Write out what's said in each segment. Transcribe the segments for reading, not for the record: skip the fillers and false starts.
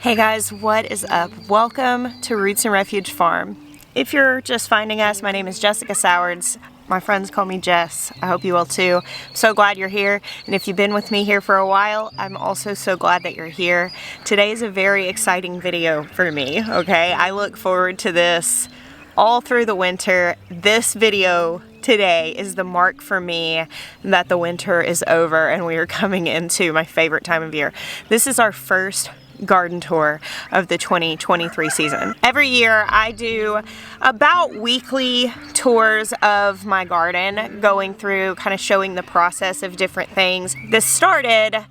Hey guys, what is up? Welcome to Roots Refuge Farm. If you're just finding us, my name is Jessica Sowards. My friends call me Jess. I hope you will too. I'm so glad you're here. And if you've been with me here for a while, I'm also so glad that you're here. Today is a very exciting video for me, okay? I look forward to this all through the winter. This video today is the mark for me that the winter is over and we are coming into my favorite time of year. This is our first garden tour of the 2023 season. Every year I do about weekly tours of my garden, going through kind of showing the process of different things. This started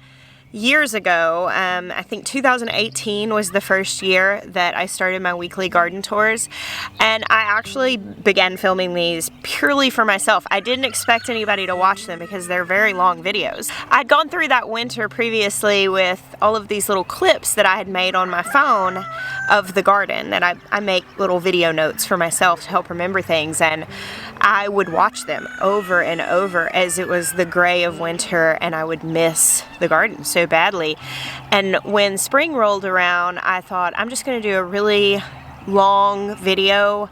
years ago. I think 2018 was the first year that I started my weekly garden tours, and I actually began filming these purely for myself. I didn't expect anybody to watch them because they're very long videos. I'd gone through that winter previously with all of these little clips that I had made on my phone of the garden, that I make little video notes for myself to help remember things, and I would watch them over and over as it was the gray of winter and I would miss the garden so badly. And when spring rolled around, I thought I'm just going to do a really long video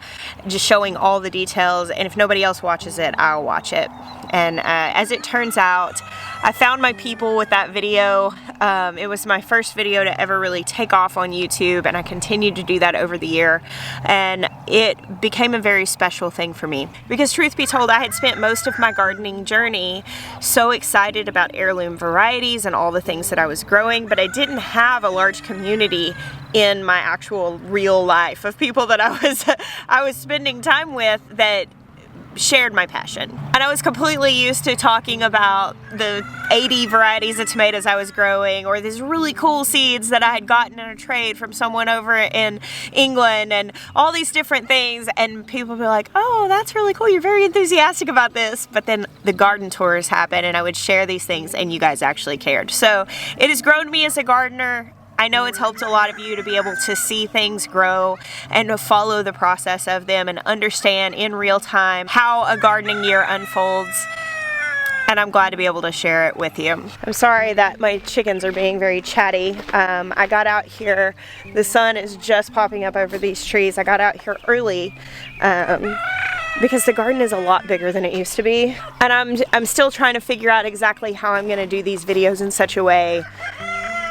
just showing all the details, and if nobody else watches it, I'll watch it. And as it turns out, I found my people with that video. It was my first video to ever really take off on YouTube, and I continued to do that over the year, and it became a very special thing for me because, truth be told, I had spent most of my gardening journey so excited about heirloom varieties and all the things that I was growing, but I didn't have a large community in my actual real life of people that I was spending time with that shared my passion. And I was completely used to talking about the 80 varieties of tomatoes I was growing, or these really cool seeds that I had gotten in a trade from someone over in England, and all these different things, and people would be like, oh, that's really cool, you're very enthusiastic about this. But then the garden tours happened and I would share these things and you guys actually cared. So it has grown me as a gardener. I know it's helped a lot of you to be able to see things grow and to follow the process of them and understand in real time how a gardening year unfolds. And I'm glad to be able to share it with you. I'm sorry that my chickens are being very chatty. I got out here, the sun is just popping up over these trees. I got out here early because the garden is a lot bigger than it used to be. And I'm still trying to figure out exactly how I'm gonna do these videos in such a way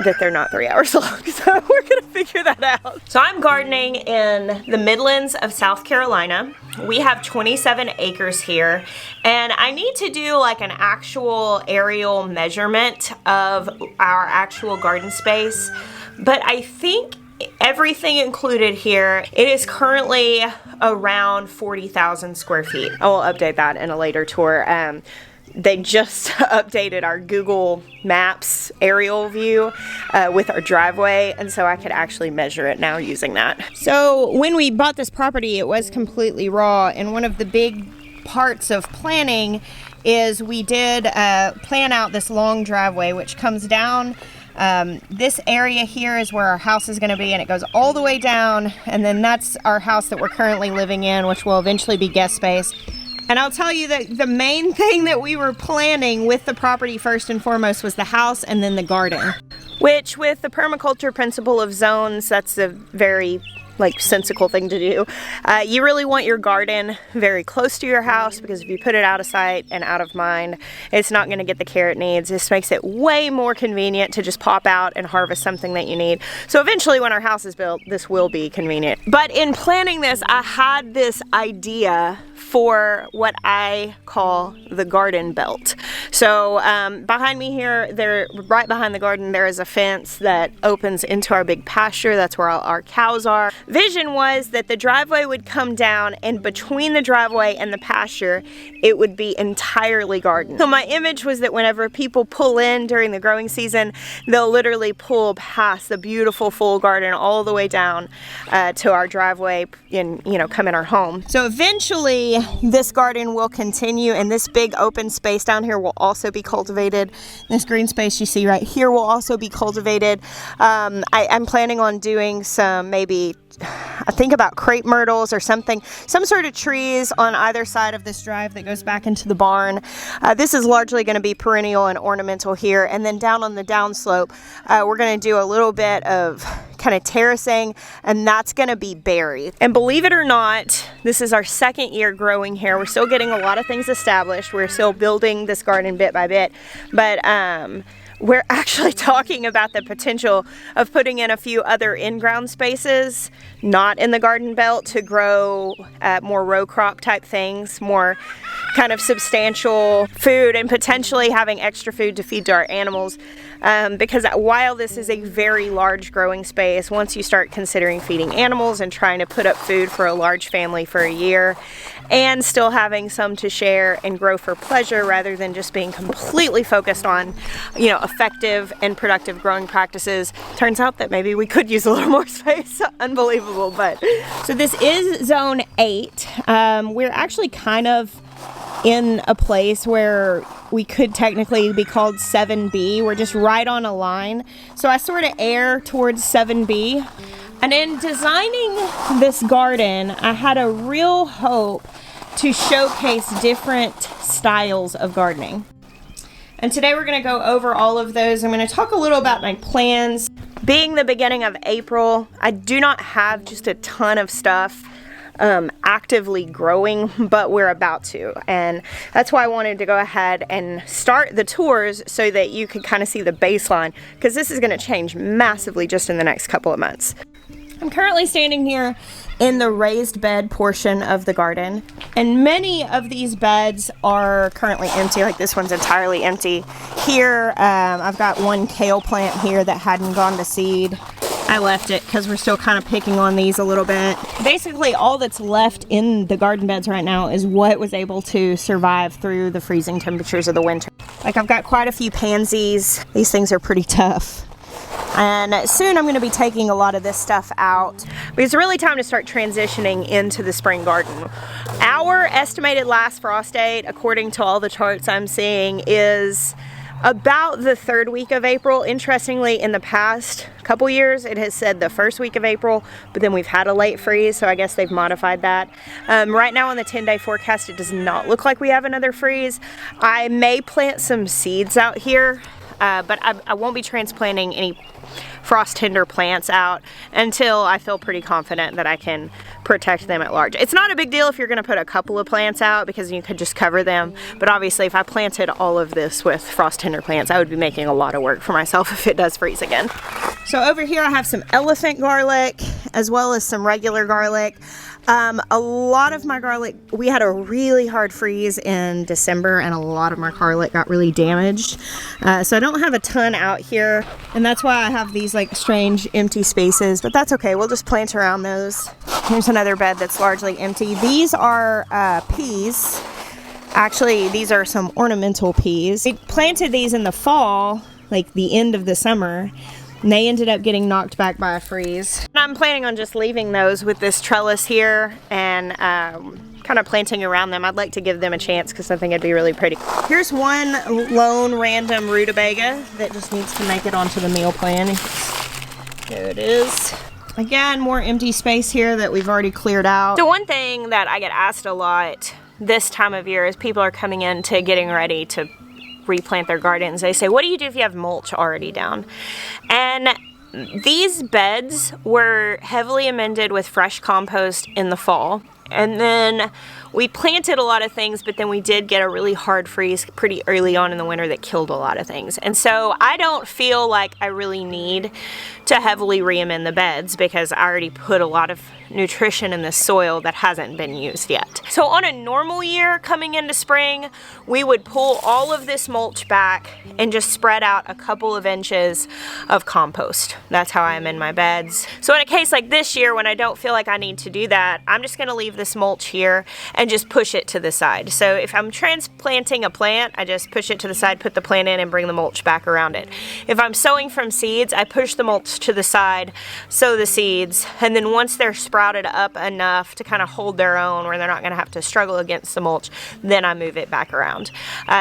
that they're not 3 hours long, so we're gonna figure that out. So I'm gardening in the Midlands of South Carolina. We have 27 acres here, and I need to do like an actual aerial measurement of our actual garden space, but I think everything included here, it is currently around 40,000 square feet. I will update that in a later tour. They just updated our Google Maps aerial view with our driveway, and so I could actually measure it now using that. So when we bought this property, it was completely raw, and one of the big parts of planning is we did plan out this long driveway which comes down. This area here is where our house is going to be, and it goes all the way down, and then that's our house that we're currently living in, which will eventually be guest space. And I'll tell you that the main thing that we were planning with the property first and foremost was the house and then the garden. Which, with the permaculture principle of zones, that's a very sensical thing to do. You really want your garden very close to your house, because if you put it out of sight and out of mind, it's not going to get the care it needs. This makes it way more convenient to just pop out and harvest something that you need. So eventually when our house is built, this will be convenient. But in planning this, I had this idea for what I call the garden belt. So behind me here, right behind the garden, there is a fence that opens into our big pasture. That's where all our cows are. Vision was that the driveway would come down, and between the driveway and the pasture, it would be entirely garden. So my image was that whenever people pull in during the growing season, they'll literally pull past the beautiful full garden all the way down to our driveway and, come in our home. So eventually this garden will continue, and this big open space down here will also be cultivated. This green space you see right here will also be cultivated. I'm planning on doing some, maybe I think about crepe myrtles or something, some sort of trees on either side of this drive that goes back into the barn. This is largely going to be perennial and ornamental here, and then down on the downslope, we're going to do a little bit of kind of terracing, and that's gonna be berry. And believe it or not, this is our second year growing here. We're still getting a lot of things established. We're still building this garden bit by bit, but we're actually talking about the potential of putting in a few other in-ground spaces, not in the garden belt, to grow more row crop type things, more kind of substantial food, and potentially having extra food to feed to our animals. Because while this is a very large growing space, once you start considering feeding animals and trying to put up food for a large family for a year, and still having some to share and grow for pleasure rather than just being completely focused on, you know, effective and productive growing practices, turns out that maybe we could use a little more space. Unbelievable. But so this is zone 8. We're actually kind of in a place where we could technically be called 7B. We're just right on a line. So I sort of err towards 7B. And in designing this garden, I had a real hope to showcase different styles of gardening. And today we're going to go over all of those. I'm going to talk a little about my plans. Being the beginning of April, I do not have just a ton of stuff actively growing, but we're about to, and that's why I wanted to go ahead and start the tours so that you can kind of see the baseline, because this is going to change massively just in the next couple of months. I'm currently standing here in the raised bed portion of the garden, and many of these beds are currently empty. Like this one's entirely empty. Here I've got one kale plant here that hadn't gone to seed. I left it because we're still kind of picking on these a little bit. Basically all that's left in the garden beds right now is what was able to survive through the freezing temperatures of the winter. Like I've got quite a few pansies. These things are pretty tough. And soon I'm going to be taking a lot of this stuff out, because it's really time to start transitioning into the spring garden. Our estimated last frost date, according to all the charts I'm seeing, is about the 3rd week of April. Interestingly, in the past couple years, it has said the 1st week of April, but then we've had a late freeze, so I guess they've modified that. Right now on the 10-day forecast, it does not look like we have another freeze. I may plant some seeds out here, but I won't be transplanting any frost tender plants out until I feel pretty confident that I can protect them at large. It's not a big deal if you're going to put a couple of plants out, because you could just cover them, but obviously if I planted all of this with frost tender plants, I would be making a lot of work for myself if it does freeze again. So over here I have some elephant garlic as well as some regular garlic. A lot of my garlic, we had a really hard freeze in December and a lot of my garlic got really damaged. So I don't have a ton out here, and that's why I have these like strange empty spaces, but that's okay. We'll just plant around those. Here's another bed that's largely empty. These are peas. Actually, these are some ornamental peas. We planted these in the fall, like the end of the summer, and they ended up getting knocked back by a freeze. I'm planning on just leaving those with this trellis here and kind of planting around them. I'd like to give them a chance because I think it'd be really pretty. Here's one lone random rutabaga that just needs to make it onto the meal plan. There it is. Again, more empty space here that we've already cleared out. So one thing that I get asked a lot this time of year is people are coming in to getting ready to replant their gardens. They say, what do you do if you have mulch already down? And these beds were heavily amended with fresh compost in the fall. And then we planted a lot of things, but then we did get a really hard freeze pretty early on in the winter that killed a lot of things. And so I don't feel like I really need to heavily re-amend the beds because I already put a lot of nutrition in the soil that hasn't been used yet. So on a normal year coming into spring, we would pull all of this mulch back and just spread out a couple of inches of compost. That's how I amend my beds. So in a case like this year, when I don't feel like I need to do that, I'm just gonna leave this mulch here and just push it to the side. So if I'm transplanting a plant, I just push it to the side, put the plant in, and bring the mulch back around it. If I'm sowing from seeds, I push the mulch to the side, sow the seeds, and then once they're sprouted up enough to kind of hold their own where they're not going to have to struggle against the mulch, then I move it back around.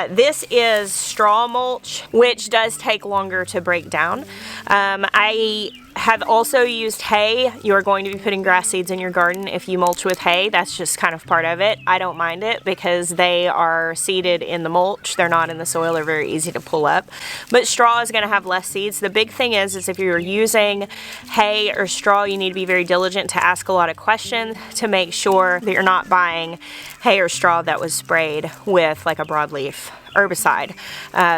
This is straw mulch, which does take longer to break down. I have also used hay, you're going to be putting grass seeds in your garden. If you mulch with hay, that's just kind of part of it. I don't mind it because they are seeded in the mulch. They're not in the soil. They're very easy to pull up. But straw is going to have less seeds. The big thing is if you're using hay or straw, you need to be very diligent to ask a lot of questions to make sure that you're not buying hay or straw that was sprayed with like a broadleaf herbicide,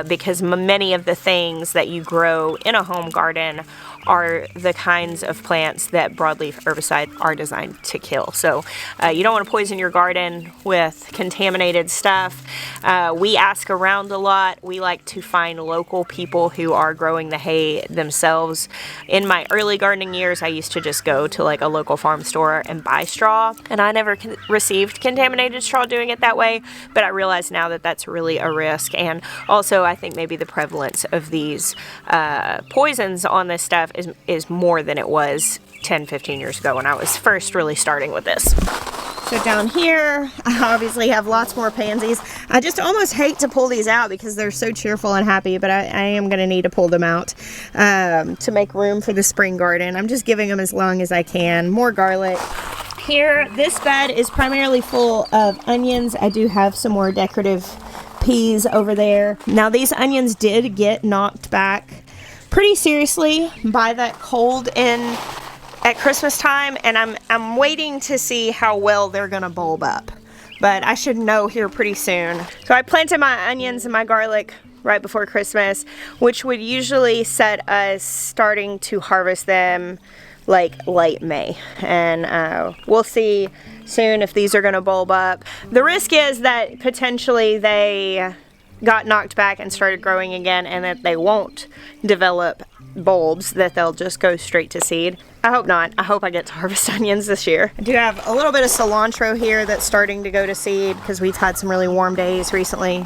because many of the things that you grow in a home garden are the kinds of plants that broadleaf herbicides are designed to kill. So you don't want to poison your garden with contaminated stuff. We ask around a lot. We like to find local people who are growing the hay themselves. In my early gardening years, I used to just go to like a local farm store and buy straw, and I never received contaminated straw doing it that way, but I realize now that that's really a risk. And also I think maybe the prevalence of these poisons on this stuff is more than it was 10-15 years ago when I was first really starting with this. So down here, I obviously have lots more pansies. I just almost hate to pull these out because they're so cheerful and happy, but I am going to need to pull them out to make room for the spring garden. I'm just giving them as long as I can. More garlic. Here, this bed is primarily full of onions. I do have some more decorative peas over there. Now these onions did get knocked back pretty seriously by that cold at Christmas time, and I'm waiting to see how well they're gonna bulb up, but I should know here pretty soon. So I planted my onions and my garlic right before Christmas, which would usually set us starting to harvest them like late May, and we'll see soon if these are gonna bulb up. The risk is that potentially they got knocked back and started growing again, and that they won't develop bulbs, that they'll just go straight to seed. I hope not. I hope I get to harvest onions this year. I do have a little bit of cilantro here that's starting to go to seed because we've had some really warm days recently.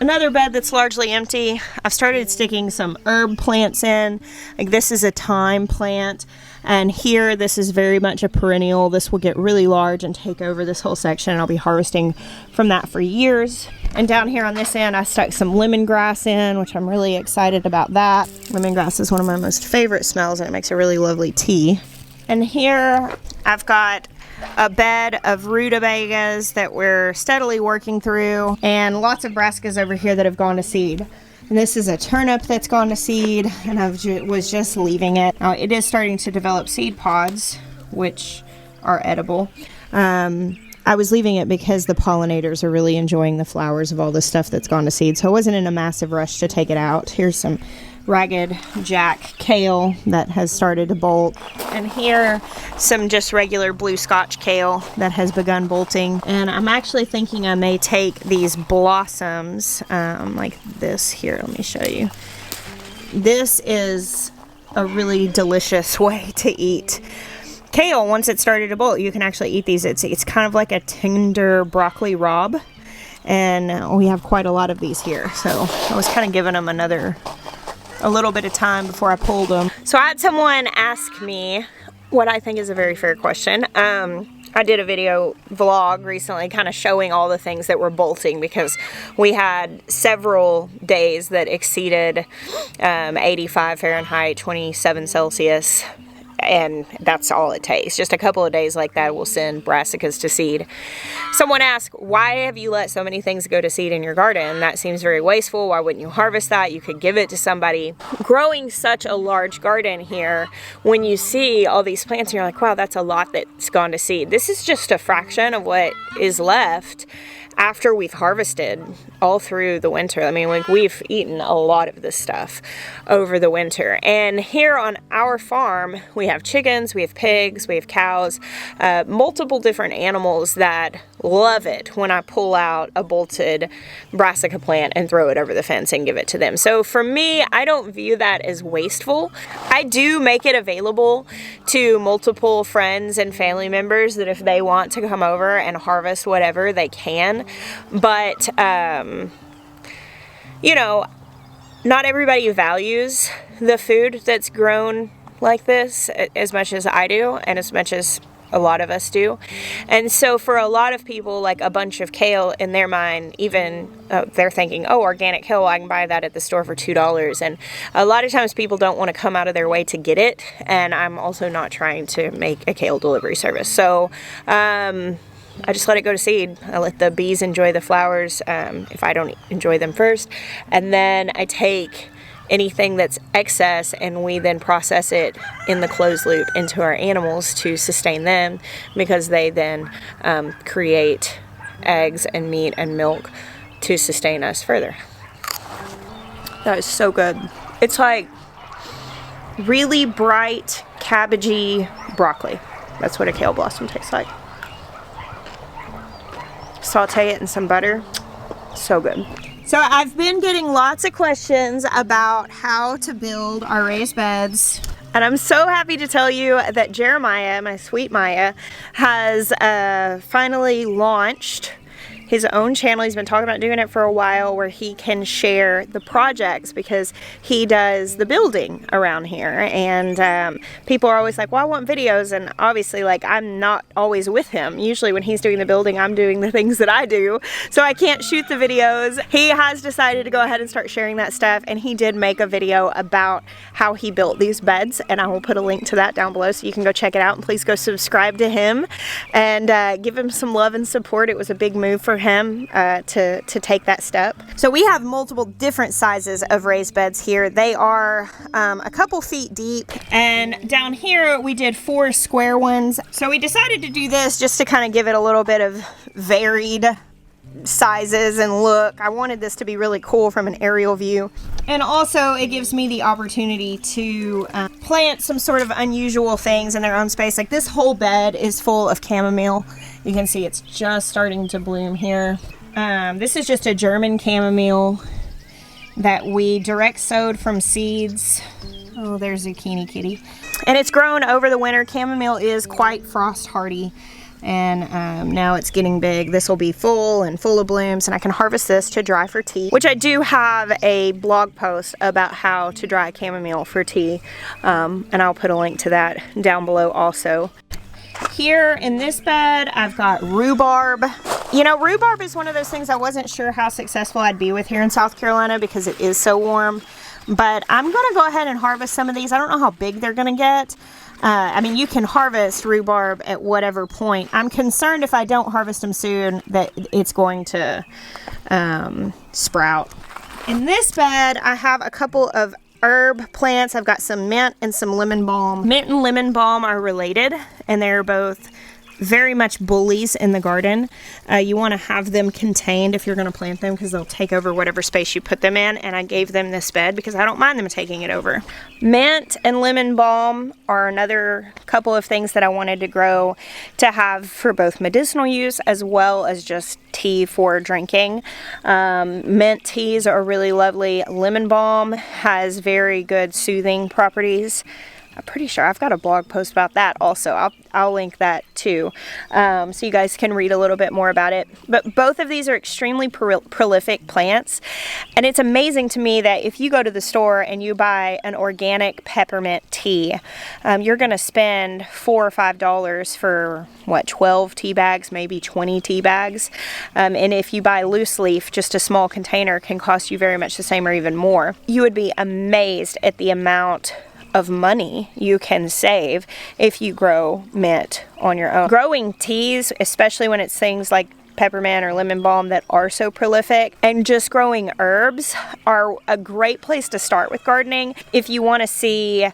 Another bed that's largely empty. I've started sticking some herb plants in. Like this is a thyme plant, and here this is very much a perennial. This will get really large and take over this whole section, and I'll be harvesting from that for years. And down here on this end, I stuck some lemongrass in, which I'm really excited about that. Lemongrass is one of my most favorite smells, and it makes a really lovely tea. And here I've got a bed of rutabagas that we're steadily working through, and lots of brassicas over here that have gone to seed. And this is a turnip that's gone to seed, and I was just leaving it. Now it is starting to develop seed pods, which are edible. I was leaving it because the pollinators are really enjoying the flowers of all the stuff that's gone to seed, so I wasn't in a massive rush to take it out. Here's some Ragged Jack kale that has started to bolt, and here some just regular blue Scotch kale that has begun bolting. And I'm actually thinking I may take these blossoms like this. Here, let me show you. This is a really delicious way to eat kale. Once it started to bolt, you can actually eat these. It's kind of like a tender broccoli rabe, and we have quite a lot of these here, so I was kind of giving them a little bit of time before I pulled them. So I had someone ask me what I think is a very fair question. I did a video vlog recently kind of showing all the things that were bolting, because we had several days that exceeded 85 Fahrenheit, 27 Celsius, and that's all it takes. Just a couple of days like that will send brassicas to seed. Someone asked, why have you let so many things go to seed in your garden? That seems very wasteful. Why wouldn't you harvest that? You could give it to somebody. Growing such a large garden here, when you see all these plants, you're like, wow, that's a lot that's gone to seed. This is just a fraction of what is left after we've harvested all through the winter. I mean, like, we've eaten a lot of this stuff over the winter. And here on our farm, we have chickens, we have pigs, we have cows, multiple different animals that love it when I pull out a bolted brassica plant and throw it over the fence and give it to them. So for me, I don't view that as wasteful. I do make it available to multiple friends and family members that if they want to come over and harvest whatever, they can. But, you know, not everybody values the food that's grown like this as much as I do, and as much as a lot of us do. And so for a lot of people, like a bunch of kale in their mind, even they're thinking, oh, organic kale, I can buy that at the store for $2. And a lot of times people don't want to come out of their way to get it. And I'm also not trying to make a kale delivery service. So I just let it go to seed. I let the bees enjoy the flowers if I don't enjoy them first. And then I take anything that's excess and we then process it in the closed loop into our animals to sustain them, because they then create eggs and meat and milk to sustain us further. That is so good. It's like really bright cabbagey broccoli. That's what a kale blossom tastes like. Saute it in some butter. So good. So I've been getting lots of questions about how to build our raised beds. And I'm so happy to tell you that Jeremiah, my sweet Maya, has finally launched his own channel. He's been talking about doing it for a while, where he can share the projects, because he does the building around here. And people are always like, well, I want videos. And obviously, like, I'm not always with him. Usually when he's doing the building, I'm doing the things that I do. So I can't shoot the videos. He has decided to go ahead and start sharing that stuff. And he did make a video about how he built these beds. And I will put a link to that down below so you can go check it out. And please go subscribe to him and give him some love and support. It was a big move for him to take that step. So we have multiple different sizes of raised beds here. They are a couple feet deep, and down here we did 4 square ones. So we decided to do this just to kind of give it a little bit of varied sizes and look. I wanted this to be really cool from an aerial view, and also it gives me the opportunity to plant some sort of unusual things in their own space. Like this whole bed is full of chamomile. You can see it's just starting to bloom here. This is just a German chamomile that we direct sowed from seeds. Oh, there's zucchini kitty. And it's grown over the winter. Chamomile is quite frost hardy. And now it's getting big. This will be full of blooms, and I can harvest this to dry for tea, which I do have a blog post about how to dry chamomile for tea, and I'll put a link to that down below also. Here in this bed, I've got rhubarb. You know, rhubarb is one of those things I wasn't sure how successful I'd be with here in South Carolina because it is so warm, but I'm gonna go ahead and harvest some of these. I don't know how big they're gonna get. I mean, you can harvest rhubarb at whatever point. I'm concerned if I don't harvest them soon that it's going to sprout. In this bed, I have a couple of herb plants. I've got some mint and some lemon balm. Mint and lemon balm are related, and they're both very much bullies in the garden. You want to have them contained if you're going to plant them, because they'll take over whatever space you put them in, and I gave them this bed because I don't mind them taking it over. Mint and lemon balm are another couple of things that I wanted to grow to have for both medicinal use as well as just tea for drinking. Mint teas are really lovely. Lemon balm has very good soothing properties. I'm pretty sure I've got a blog post about that also. I'll link that too, so you guys can read a little bit more about it. But both of these are extremely prolific plants, and it's amazing to me that if you go to the store and you buy an organic peppermint tea, you're going to spend $4 or $5 for what, 12 tea bags, maybe 20 tea bags, and if you buy loose leaf, just a small container can cost you very much the same or even more. You would be amazed at the amount of money you can save if you grow mint on your own. Growing teas, especially when it's things like peppermint or lemon balm that are so prolific, and just growing herbs are a great place to start with gardening if you want to see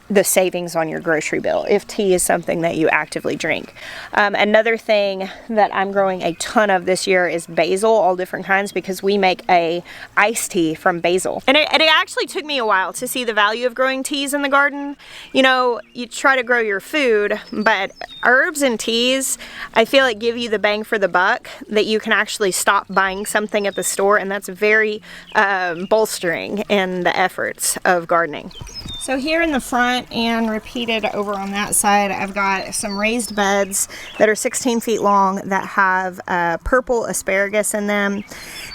the savings on your grocery bill, if tea is something that you actively drink. Another thing that I'm growing a ton of this year is basil, all different kinds, because we make a iced tea from basil. And it actually took me a while to see the value of growing teas in the garden. You know, you try to grow your food, but herbs and teas, I feel like give you the bang for the buck, that you can actually stop buying something at the store, and that's very bolstering in the efforts of gardening. So here in the front and repeated over on that side, I've got some raised beds that are 16 feet long that have purple asparagus in them.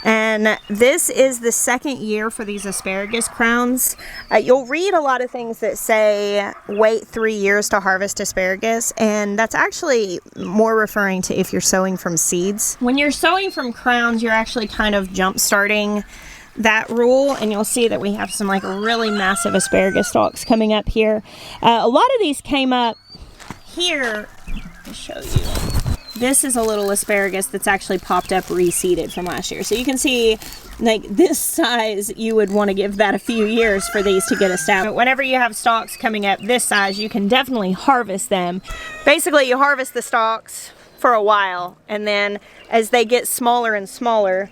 And this is the second year for these asparagus crowns. You'll read a lot of things that say wait 3 years to harvest asparagus, and that's actually more referring to if you're sowing from seeds. When you're sowing from crowns, you're actually kind of jump starting that rule, and you'll see that we have some like really massive asparagus stalks coming up here. A lot of these came up here. I'll show you. This is a little asparagus that's actually popped up reseeded from last year. So you can see like this size, you would want to give that a few years for these to get established. Whenever you have stalks coming up this size, you can definitely harvest them. Basically, you harvest the stalks for a while, and then as they get smaller and smaller,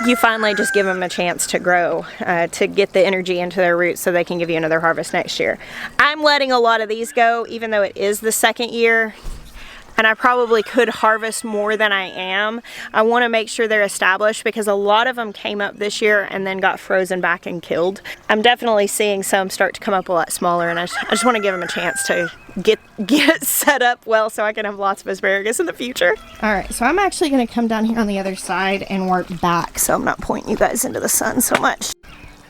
you finally just give them a chance to grow, to get the energy into their roots so they can give you another harvest next year. I'm letting a lot of these go, even though it is the second year, and I probably could harvest more than I am. I want to make sure they're established because a lot of them came up this year and then got frozen back and killed. I'm definitely seeing some start to come up a lot smaller, and I just want to give them a chance to get set up well so I can have lots of asparagus in the future. All right, so I'm actually going to come down here on the other side and work back so I'm not pointing you guys into the sun so much.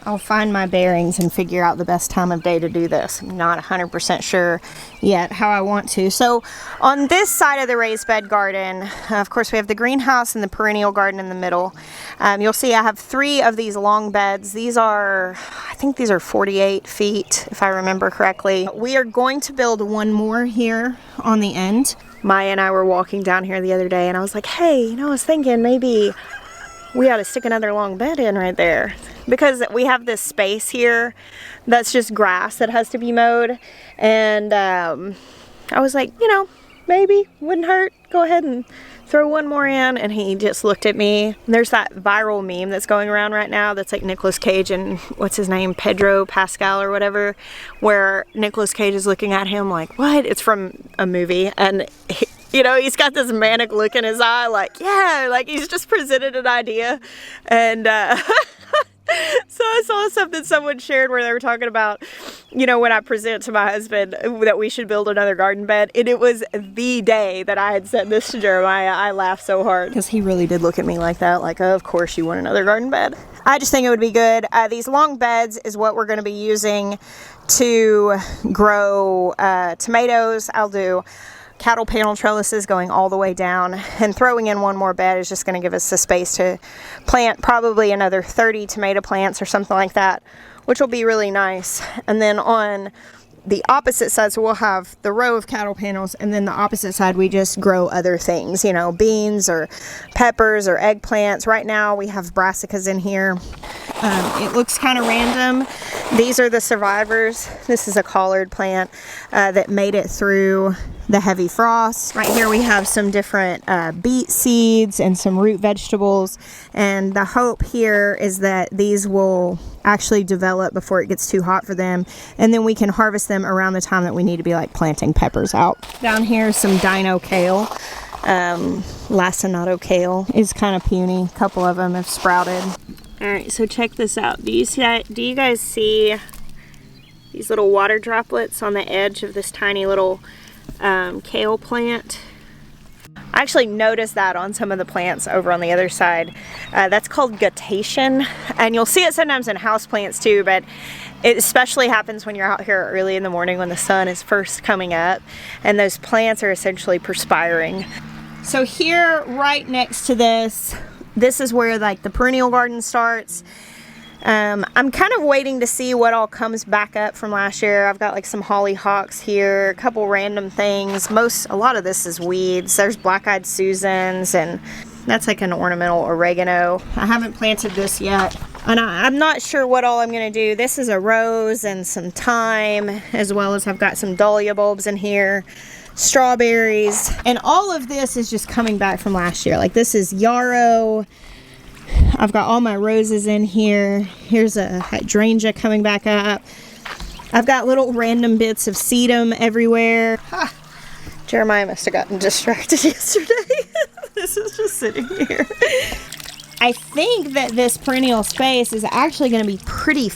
I'll find my bearings and figure out the best time of day to do this. I'm not 100% sure yet how I want to. So on this side of the raised bed garden, of course we have the greenhouse and the perennial garden in the middle. You'll see I have 3 of these long beds. These are, I think these are 48 feet if I remember correctly. We are going to build one more here on the end. Maya and I were walking down here the other day and I was like, hey, you know, I was thinking maybe we ought to stick another long bed in right there, because we have this space here that's just grass that has to be mowed, and I was like, you know, maybe wouldn't hurt, go ahead and throw one more in. And he just looked at me. There's that viral meme that's going around right now that's like Nicolas Cage and what's his name, Pedro Pascal or whatever, where Nicolas Cage is looking at him like, what? It's from a movie, and you know, he's got this manic look in his eye, like, yeah, like he's just presented an idea. And so I saw something someone shared where they were talking about, you know, when I present to my husband that we should build another garden bed. And it was the day that I had said this to Jeremiah. I laughed so hard because he really did look at me like that, like, oh, of course you want another garden bed. I just think it would be good. These long beds is what we're going to be using to grow tomatoes. I'll do cattle panel trellises going all the way down, and throwing in one more bed is just going to give us the space to plant probably another 30 tomato plants or something like that, which will be really nice. And then on the opposite side, so we'll have the row of cattle panels, and then the opposite side we just grow other things, you know, beans or peppers or eggplants. Right now we have brassicas in here. It looks kind of random. These are the survivors. This is a collard plant that made it through the heavy frost. Right here we have some different beet seeds and some root vegetables, and the hope here is that these will actually develop before it gets too hot for them, and then we can harvest them around the time that we need to be like planting peppers out. Down here is some dino kale. Lacinato kale is kind of puny. A couple of them have sprouted. Alright, so check this out. Do you guys see these little water droplets on the edge of this tiny little kale plant? I actually noticed that on some of the plants over on the other side. That's called guttation, and you'll see it sometimes in houseplants too, but it especially happens when you're out here early in the morning when the sun is first coming up and those plants are essentially perspiring. So here right next to this is where like the perennial garden starts. I'm kind of waiting to see what all comes back up from last year. I've got like some hollyhocks here, a couple random things. A lot of this is weeds. There's black-eyed Susans, and that's like an ornamental oregano. I haven't planted this yet, and I'm not sure what all I'm gonna do. This is a rose and some thyme, as well as I've got some dahlia bulbs in here, strawberries, and all of this is just coming back from last year. Like this is yarrow. I've got all my roses in here. Here's a hydrangea coming back up. I've got little random bits of sedum everywhere. Ha! Jeremiah must have gotten distracted yesterday. This is just sitting here. I think that this perennial space is actually going to be pretty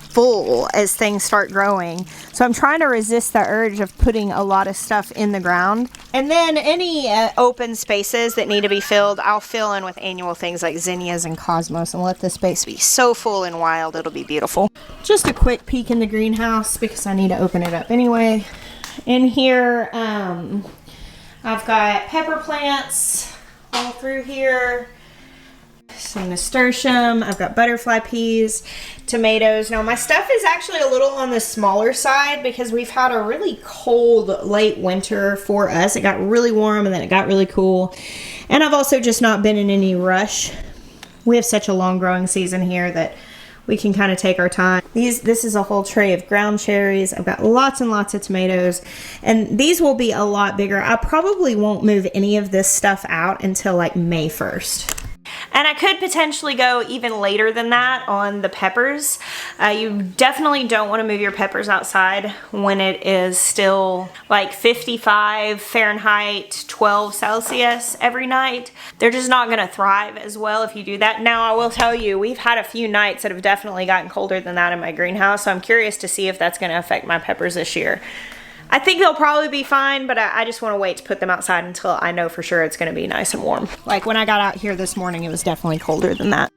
full as things start growing. So I'm trying to resist the urge of putting a lot of stuff in the ground. And then any open spaces that need to be filled, I'll fill in with annual things like zinnias and cosmos and let the space be so full and wild, it'll be beautiful. Just a quick peek in the greenhouse because I need to open it up anyway. In here, I've got pepper plants all through here. Some nasturtium, I've got butterfly peas, tomatoes. Now my stuff is actually a little on the smaller side because we've had a really cold late winter for us. It got really warm and then it got really cool. And I've also just not been in any rush. We have such a long growing season here that we can kind of take our time. This is a whole tray of ground cherries. I've got lots and lots of tomatoes, and these will be a lot bigger. I probably won't move any of this stuff out until like May 1st. And I could potentially go even later than that on the peppers. You definitely don't want to move your peppers outside when it is still like 55 Fahrenheit, 12 Celsius every night. They're just not going to thrive as well if you do that. Now, I will tell you, we've had a few nights that have definitely gotten colder than that in my greenhouse, so I'm curious to see if that's going to affect my peppers this year. I think they'll probably be fine, but I just want to wait to put them outside until I know for sure it's going to be nice and warm. Like when I got out here this morning, it was definitely colder than that.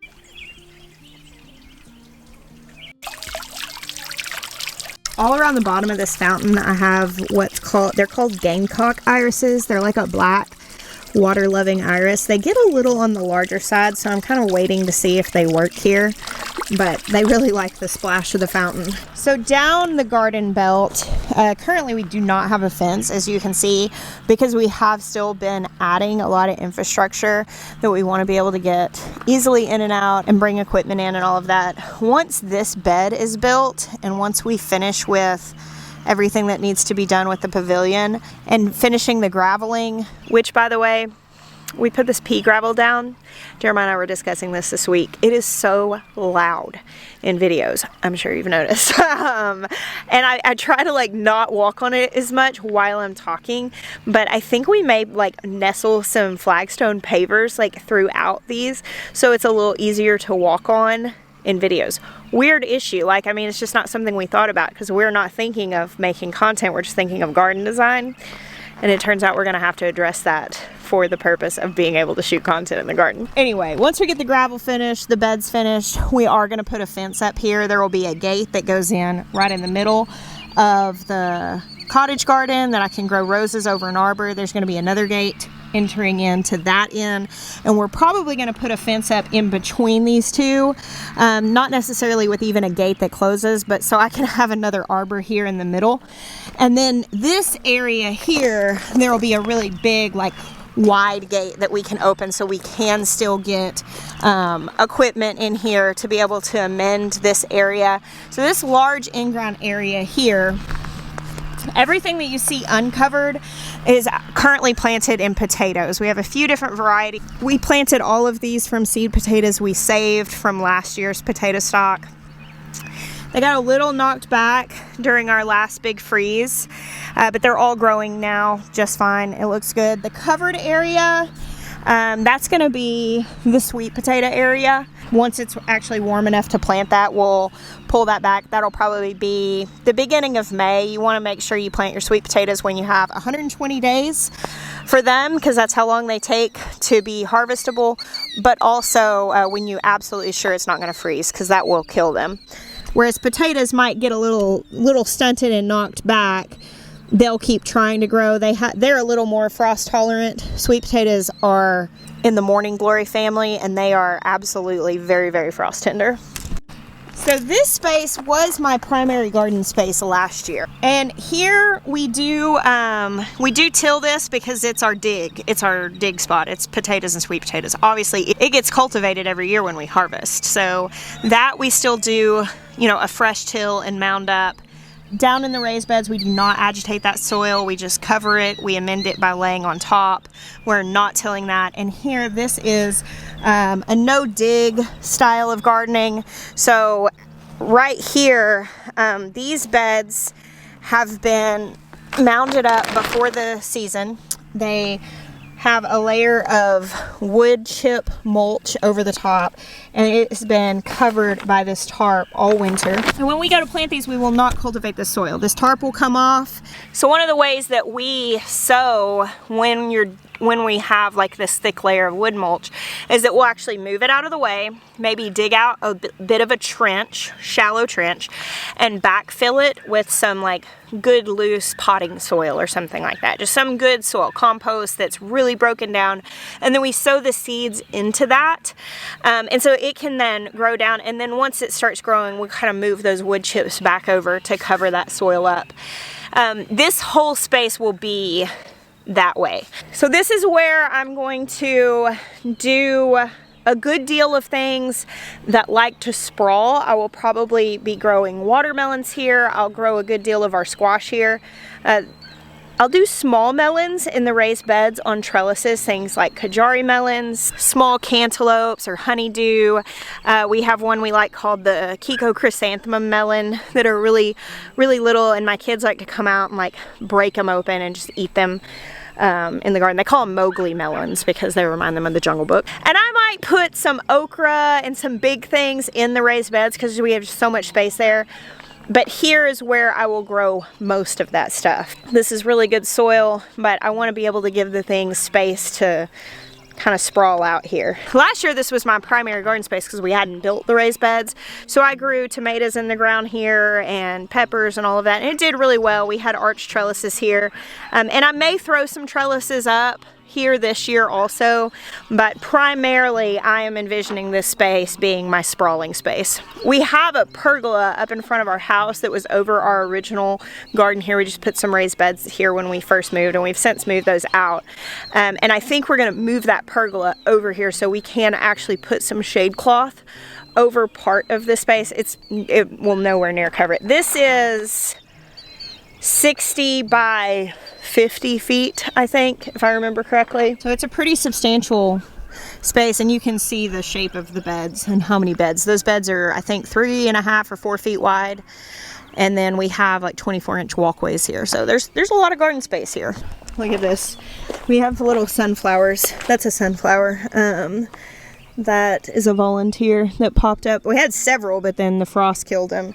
All around the bottom of this fountain, I have they're called gamecock irises. They're like a black water-loving iris. They get a little on the larger side, so I'm kind of waiting to see if they work here, but they really like the splash of the fountain. So down the garden belt, currently we do not have a fence, as you can see, because we have still been adding a lot of infrastructure that we want to be able to get easily in and out and bring equipment in and all of that. Once this bed is built and once we finish with everything that needs to be done with the pavilion and finishing the graveling, which by the way, we put this pea gravel down. Jeremiah and I were discussing this week. It is so loud in videos. I'm sure you've noticed. And I try to like not walk on it as much while I'm talking, but I think we may like nestle some flagstone pavers like throughout these so it's a little easier to walk on in videos. Weird issue. Like, I mean, it's just not something we thought about because we're not thinking of making content. We're just thinking of garden design. And it turns out we're going to have to address that for the purpose of being able to shoot content in the garden. Anyway, once we get the gravel finished, the bed's finished, we are going to put a fence up here. There will be a gate that goes in right in the middle of the cottage garden that I can grow roses over an arbor. There's going to be another gate entering into that end, and we're probably going to put a fence up in between these two, not necessarily with even a gate that closes, but so I can have another arbor here in the middle. And then this area here, there will be a really big like wide gate that we can open so we can still get equipment in here to be able to amend this area. So this large in-ground area here, everything that you see uncovered is currently planted in potatoes. We have a few different varieties. We planted all of these from seed potatoes we saved from last year's potato stock. They got a little knocked back during our last big freeze, but they're all growing now just fine. It looks good. The covered area, that's going to be the sweet potato area. Once it's actually warm enough to plant that, we'll pull that back. That'll probably be the beginning of May. You want to make sure you plant your sweet potatoes when you have 120 days for them, because that's how long they take to be harvestable, but also when you're absolutely sure it's not going to freeze, because that will kill them. Whereas potatoes might get a little stunted and knocked back, they'll keep trying to grow. They're a little more frost tolerant. Sweet potatoes are in the morning glory family, and they are absolutely very, very frost tender. So this space was my primary garden space last year, and here we do till this because it's our dig spot. It's potatoes and sweet potatoes. Obviously it gets cultivated every year when we harvest, so that we still do, a fresh till and mound up. Down in the raised beds, we do not agitate that soil. We just cover it. We amend it by laying on top. We're not tilling that. And here, this is a no-dig style of gardening. So right here, these beds have been mounded up before the season. They have a layer of wood chip mulch over the top, and it's been covered by this tarp all winter. And when we go to plant these, we will not cultivate the soil. This tarp will come off. So one of the ways that we sow when we have like this thick layer of wood mulch is that we'll actually move it out of the way, maybe dig out a bit of a trench, shallow trench, and backfill it with some like good loose potting soil or something like that. Just some good soil, compost that's really broken down. And then we sow the seeds into that. And so it can then grow down. And then once it starts growing, we'll kind of move those wood chips back over to cover that soil up. This whole space will be that way. So this is where I'm going to do a good deal of things that like to sprawl. I will probably be growing watermelons here. I'll grow a good deal of our squash here. I'll do small melons in the raised beds on trellises, things like Kajari melons, small cantaloupes or honeydew. We have one we like called the Kiko chrysanthemum melon that are really, really little, and my kids like to come out and like break them open and just eat them in the garden. They call them Mowgli melons because they remind them of the Jungle Book. And I might put some okra and some big things in the raised beds because we have so much space there. But here is where I will grow most of that stuff. This is really good soil, but I want to be able to give the things space to kind of sprawl out here. Last year this was my primary garden space because we hadn't built the raised beds. So I grew tomatoes in the ground here and peppers and all of that, and it did really well. We had arch trellises here, and I may throw some trellises up here this year also, but primarily I am envisioning this space being my sprawling space. We have a pergola up in front of our house that was over our original garden here. We just put some raised beds here when we first moved, and we've since moved those out. And I think we're going to move that pergola over here so we can actually put some shade cloth over part of the space. It will nowhere near cover it. This is 60 by 50 feet, I think, if I remember correctly. So it's a pretty substantial space, and you can see the shape of the beds and how many beds. Those beds are, I think, 3.5 or 4 feet wide. And then we have like 24-inch walkways here. So there's a lot of garden space here. Look at this. We have little sunflowers. That's a sunflower. That is a volunteer that popped up. We had several, but then the frost killed them.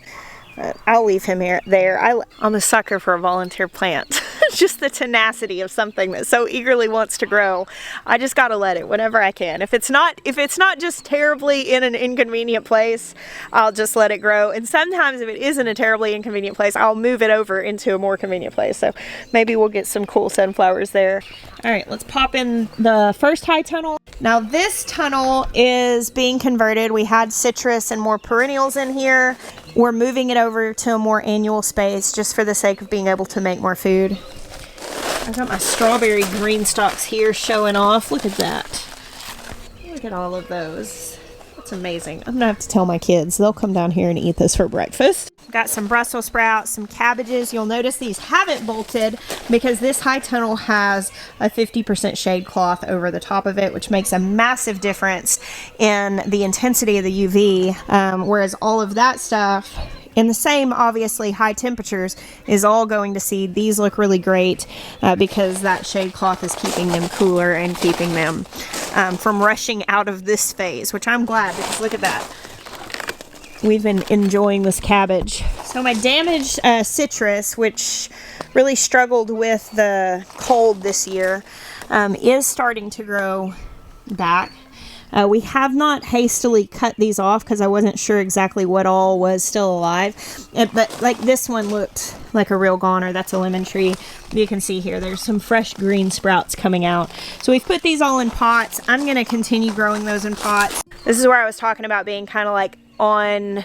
I'll leave him there. I'm a sucker for a volunteer plant. Just the tenacity of something that so eagerly wants to grow. I just gotta let it whenever I can. If it's not just terribly in an inconvenient place, I'll just let it grow. And sometimes if it is in a terribly inconvenient place, I'll move it over into a more convenient place. So maybe we'll get some cool sunflowers there. All right, let's pop in the first high tunnel. Now this tunnel is being converted. We had citrus and more perennials in here. We're moving it over to a more annual space just for the sake of being able to make more food. I've got my strawberry green stalks here showing off. Look at that. Look at all of those. That's amazing. I'm gonna have to tell my kids. They'll come down here and eat this for breakfast. Got some Brussels sprouts, some cabbages. You'll notice these haven't bolted because this high tunnel has a 50% shade cloth over the top of it, which makes a massive difference in the intensity of the UV, whereas all of that stuff in the same, obviously, high temperatures is all going to seed. These look really great because that shade cloth is keeping them cooler and keeping them from rushing out of this phase, which I'm glad because look at that. We've been enjoying this cabbage. So my damaged citrus, which really struggled with the cold this year, is starting to grow back. We have not hastily cut these off because I wasn't sure exactly what all was still alive. But like this one looked like a real goner. That's a lemon tree. You can see here there's some fresh green sprouts coming out. So we've put these all in pots. I'm going to continue growing those in pots. This is where I was talking about being kind of like on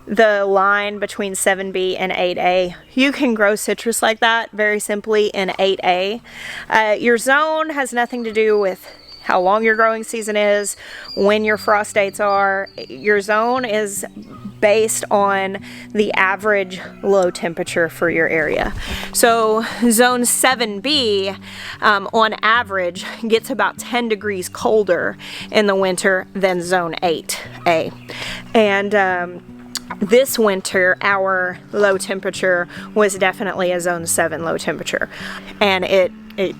the line between 7B and 8A. You can grow citrus like that very simply in 8A. Your zone has nothing to do with how long your growing season is, when your frost dates are. Your zone is based on the average low temperature for your area. So zone 7B on average gets about 10 degrees colder in the winter than zone 8A. And this winter, our low temperature was definitely a zone 7 low temperature. And it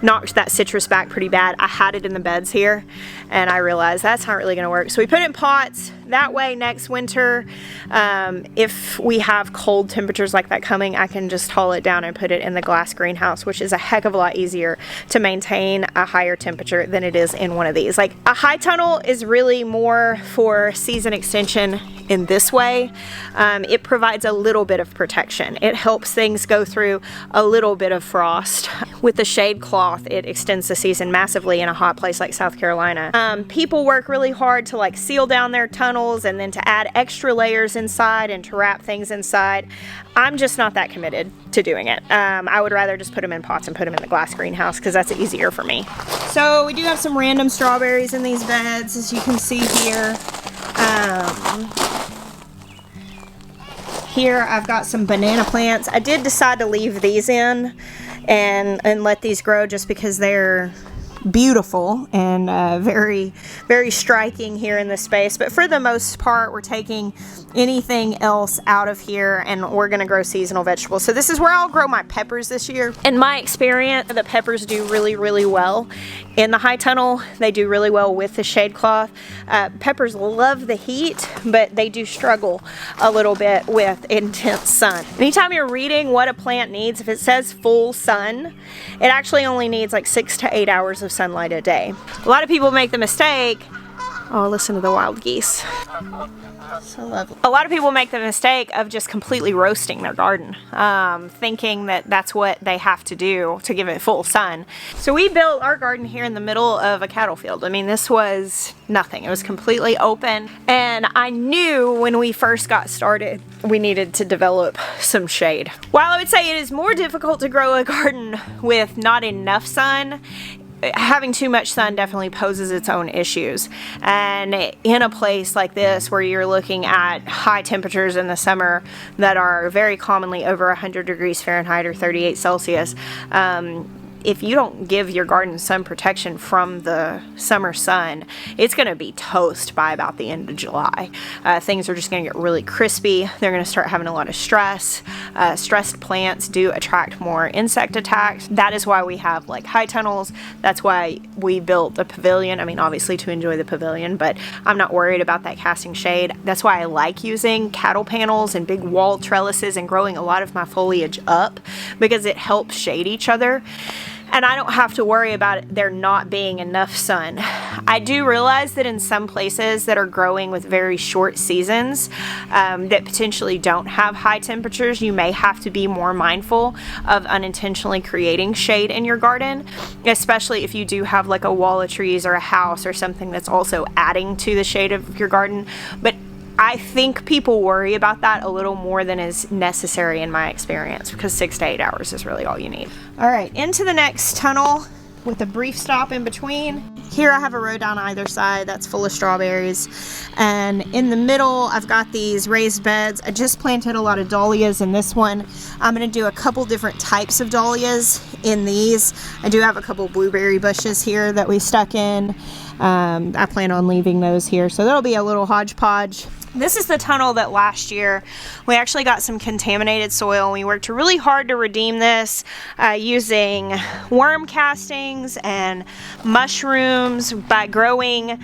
knocked that citrus back pretty bad. I had it in the beds here and I realized that's not really gonna work. So we put it in pots. That way next winter, if we have cold temperatures like that coming, I can just haul it down and put it in the glass greenhouse, which is a heck of a lot easier to maintain a higher temperature than it is in one of these. Like a high tunnel is really more for season extension in this way. It provides a little bit of protection. It helps things go through a little bit of frost. With the shade cloth, it extends the season massively in a hot place like South Carolina. People work really hard to like seal down their tunnels and then to add extra layers inside and to wrap things inside. I'm just not that committed to doing it. I would rather just put them in pots and put them in the glass greenhouse because that's easier for me. So we do have some random strawberries in these beds, as you can see here. Here I've got some banana plants. I did decide to leave these in and let these grow just because they're beautiful and very, very striking here in this space. But for the most part, we're taking anything else out of here and we're gonna grow seasonal vegetables. So this is where I'll grow my peppers this year. In my experience, the peppers do really, really well in the high tunnel. They do really well with the shade cloth. Peppers love the heat, but they do struggle a little bit with intense sun. Anytime you're reading what a plant needs, if it says full sun, it actually only needs like 6 to 8 hours of sunlight a day. A lot of people make the mistake, oh, listen to the wild geese. So lovely. A lot of people make the mistake of just completely roasting their garden, thinking that that's what they have to do to give it full sun. So we built our garden here in the middle of a cattle field. I mean, this was nothing. It was completely open. And I knew when we first got started, we needed to develop some shade. While I would say it is more difficult to grow a garden with not enough sun, having too much sun definitely poses its own issues. And in a place like this where you're looking at high temperatures in the summer that are very commonly over 100 degrees Fahrenheit or 38 Celsius, if you don't give your garden sun protection from the summer sun, it's going to be toast by about the end of July. Things are just going to get really crispy. They're going to start having a lot of stress. Stressed plants do attract more insect attacks. That is why we have like high tunnels. That's why we built a pavilion. I mean, obviously to enjoy the pavilion, but I'm not worried about that casting shade. That's why I like using cattle panels and big wall trellises and growing a lot of my foliage up, because it helps shade each other. And I don't have to worry about there not being enough sun. I do realize that in some places that are growing with very short seasons, that potentially don't have high temperatures, you may have to be more mindful of unintentionally creating shade in your garden, especially if you do have like a wall of trees or a house or something that's also adding to the shade of your garden. But I think people worry about that a little more than is necessary in my experience, because 6 to 8 hours is really all you need. All right, into the next tunnel with a brief stop in between. Here I have a row down either side that's full of strawberries, and in the middle I've got these raised beds. I just planted a lot of dahlias in this one. I'm going to do a couple different types of dahlias in these. I do have a couple blueberry bushes here that we stuck in. I plan on leaving those here, so that'll be a little hodgepodge. This is the tunnel that last year we actually got some contaminated soil, and we worked really hard to redeem this using worm castings and mushrooms by growing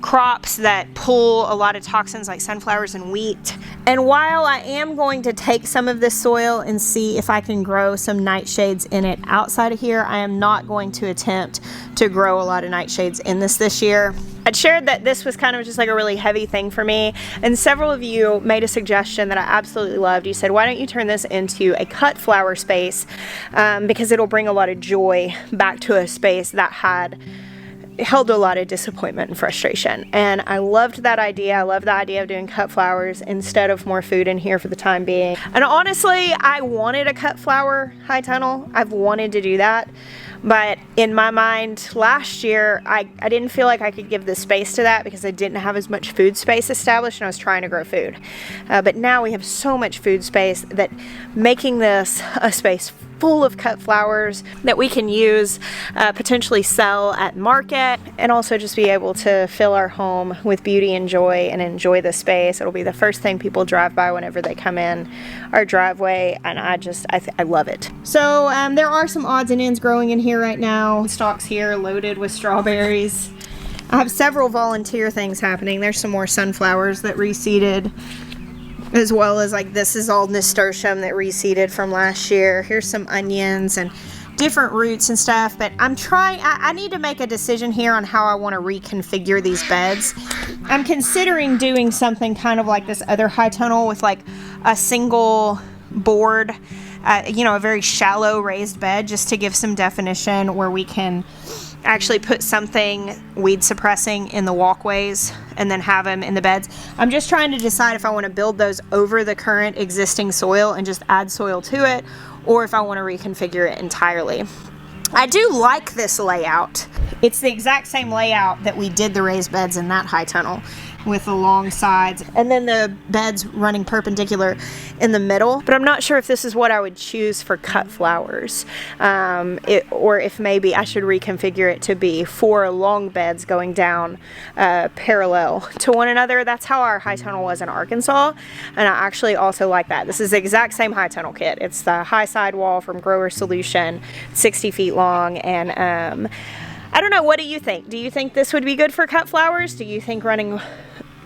crops that pull a lot of toxins like sunflowers and wheat. And while I am going to take some of this soil and see if I can grow some nightshades in it outside of here, I am not going to attempt to grow a lot of nightshades in this year. I'd shared that this was kind of just like a really heavy thing for me, and several of you made a suggestion that I absolutely loved. You said, why don't you turn this into a cut flower space, because it'll bring a lot of joy back to a space that had held a lot of disappointment and frustration. And I loved that idea. I love the idea of doing cut flowers instead of more food in here for the time being. And honestly, I wanted a cut flower high tunnel. I've wanted to do that. But in my mind, last year, I didn't feel like I could give the space to that because I didn't have as much food space established and I was trying to grow food. But now we have so much food space that making this a space full of cut flowers that we can use, potentially sell at market, and also just be able to fill our home with beauty and joy and enjoy the space. It'll be the first thing people drive by whenever they come in our driveway, and I love it. So there are some odds and ends growing in here right now. Stalks here loaded with strawberries. I have several volunteer things happening. There's some more sunflowers that reseeded, as well as like this is all nasturtium that reseeded from last year. Here's some onions and different roots and stuff, but I need to make a decision here on how I want to reconfigure these beds. I'm considering doing something kind of like this other high tunnel with like a single board, you know, a very shallow raised bed, just to give some definition where we can actually put something weed suppressing in the walkways and then have them in the beds. I'm just trying to decide if I want to build those over the current existing soil and just add soil to it, or if I want to reconfigure it entirely. I do like this layout. It's the exact same layout that we did the raised beds in that high tunnel, with the long sides and then the beds running perpendicular in the middle. But I'm not sure if this is what I would choose for cut flowers, or if maybe I should reconfigure it to be 4 long beds going down parallel to one another. That's how our high tunnel was in Arkansas, and I actually also like that. This is the exact same high tunnel kit. It's the high side wall from Grower Solution, 60 feet long, and I don't know, what do you think? Do you think this would be good for cut flowers? Do you think running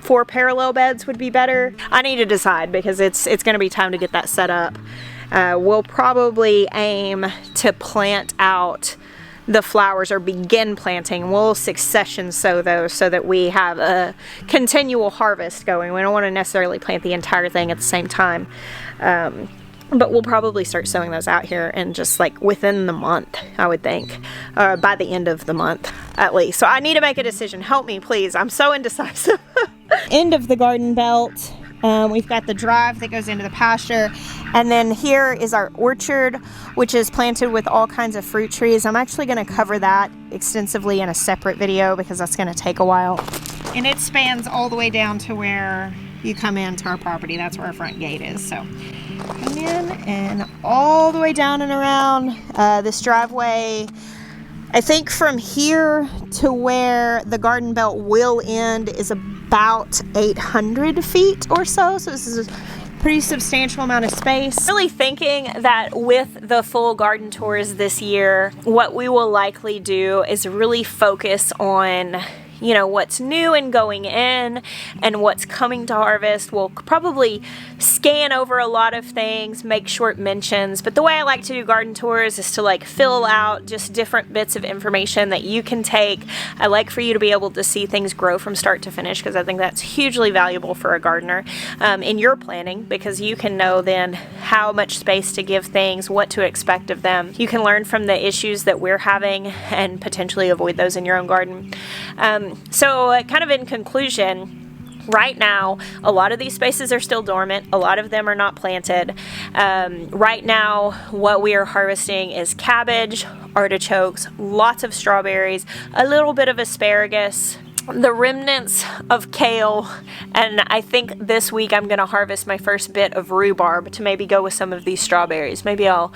4 parallel beds would be better? I need to decide, because it's going to be time to get that set up. We'll probably aim to plant out the flowers, or begin planting. We'll succession sow those so that we have a continual harvest going. We don't want to necessarily plant the entire thing at the same time. But we'll probably start sowing those out here and just like within the month, I would think, by the end of the month at least. So I need to make a decision. Help me, please. I'm so indecisive. End of the garden belt. We've got the drive that goes into the pasture, and then here is our orchard, which is planted with all kinds of fruit trees. I'm actually going to cover that extensively in a separate video, because that's going to take a while. And it spans all the way down to where you come into our property. That's where our front gate is. So come in and all the way down and around this driveway. I think from here to where the garden belt will end is about 800 feet or so. So this is a pretty substantial amount of space. Really thinking that with the full garden tours this year, what we will likely do is really focus on, you know, what's new and going in and what's coming to harvest. We'll probably scan over a lot of things, make short mentions, but the way I like to do garden tours is to like fill out just different bits of information that you can take. I like for you to be able to see things grow from start to finish, because I think that's hugely valuable for a gardener in your planning, because you can know then how much space to give things, what to expect of them. You can learn from the issues that we're having and potentially avoid those in your own garden. So kind of in conclusion, right now, a lot of these spaces are still dormant. A lot of them are not planted. Right now, what we are harvesting is cabbage, artichokes, lots of strawberries, a little bit of asparagus, the remnants of kale, and I think this week I'm going to harvest my first bit of rhubarb to maybe go with some of these strawberries. Maybe I'll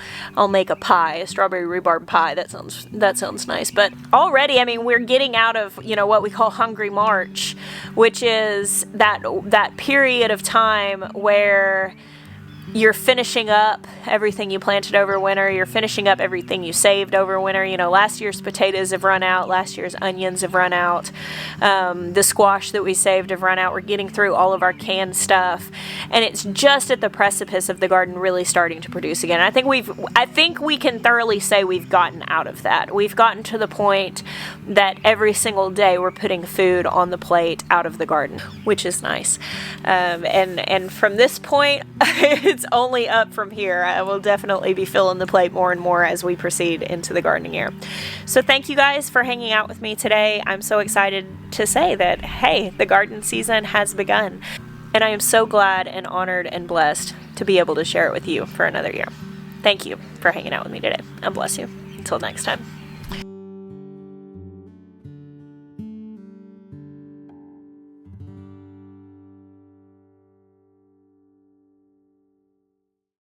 make a pie, a strawberry rhubarb pie. That sounds nice. But already, I mean, we're getting out of, you know, what we call Hungry March, which is that period of time where you're finishing up everything you planted over winter. You're finishing up everything you saved over winter. You know, last year's potatoes have run out. Last year's onions have run out. The squash that we saved have run out. We're getting through all of our canned stuff. And it's just at the precipice of the garden really starting to produce again. I think we can thoroughly say we've gotten out of that. We've gotten to the point that every single day we're putting food on the plate out of the garden, which is nice. And from this point, it's only up from here. I will definitely be filling the plate more and more as we proceed into the gardening year. So thank you guys for hanging out with me today. I'm so excited to say that, hey, the garden season has begun. And I am so glad and honored and blessed to be able to share it with you for another year. Thank you for hanging out with me today, and bless you. Until next time.